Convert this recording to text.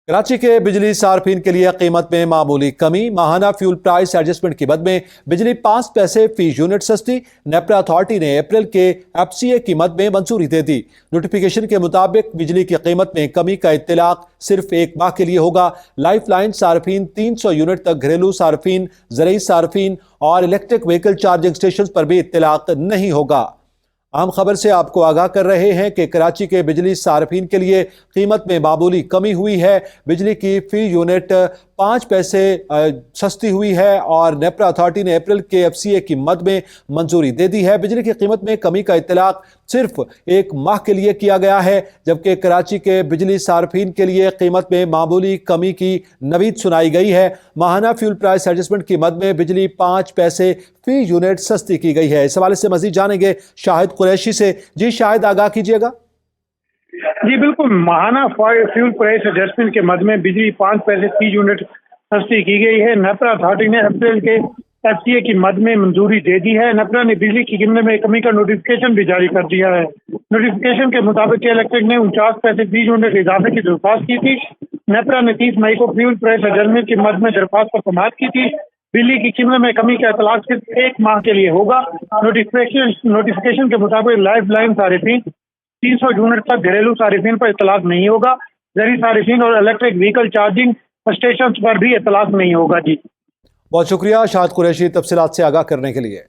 कराची के बिजली सार्फिन के लिए कीमत में मामूली कमी। माहाना फ्यूल प्राइस एडजस्टमेंट की मद में बिजली 5 पैसे फी यूनिट सस्ती। नेपरा अथॉरिटी ने अप्रैल के FCA की मद में मंजूरी दे दी। नोटिफिकेशन के मुताबिक बिजली की कीमत में कमी का इत्तलाक सिर्फ 1 माह के लिए होगा। लाइफ लाइन सार्फिन 300 यूनिट तक, घरेलू सार्फिन, ज़रूरी सार्फिन और इलेक्ट्रिक व्हीकल चार्जिंग स्टेशन पर भी इत्तलाक नहीं होगा। अहम खबर से आपको आगाह कर रहे हैं कि कराची के बिजली सार्फिन के लिए कीमत में मामूली कमी हुई है। बिजली की फी यूनिट 5 पैसे सस्ती हुई है और नेपरा अथॉरिटी ने अप्रैल के FCA की मद में मंजूरी दे दी है। बिजली की कीमत में कमी का इत्तलाक सिर्फ 1 माह के लिए किया गया है, जबकि कराची के बिजली सार्फिन के लिए कीमत में मामूली कमी की नवीद सुनाई गई है। माहाना फ्यूल प्राइस एडजस्टमेंट की मद में बिजली 5 पैसे फी यूनिट सस्ती की गई है। इस हवाले से मजीद जानेंगे शाहिद कुरैशी से। जी शाहिद, आगाह कीजिएगा। जी बिल्कुल, माहाना फ्यूल प्राइस एडजस्टमेंट के मद में बिजली 5 पैसे फी यूनिट सस्ती की गई है। नेपरा अथॉरिटी ने अप्रैल के FCA की मद में मंजूरी दे दी है। नेपरा ने बिजली की कीमत में कमी का नोटिफिकेशन भी जारी कर दिया है। नोटिफिकेशन के मुताबिक इलेक्ट्रिक ने 49 पैसे फी यूनिट इजाफे की दरख्वास्त की थी। नेपरा ने 30 मई को फ्यूल प्राइस एडजस्टमेंट की मद में दरख्वास्त पर समाअत की थी। बिजली की कीमत में कमी का इतलाक सिर्फ 1 माह के लिए होगा। नोटिफिकेशन के मुताबिक लाइफ लाइन सारिफिन 300 यूनिट तक, घरेलू सारिफिन पर इतलाक नहीं होगा। ज़रूरी सारिफिन और इलेक्ट्रिक व्हीकल चार्जिंग स्टेशन पर भी इतलाक नहीं होगा। जी बहुत शुक्रिया शाहिद कुरैशी तफसीलात से आगाह करने के लिए।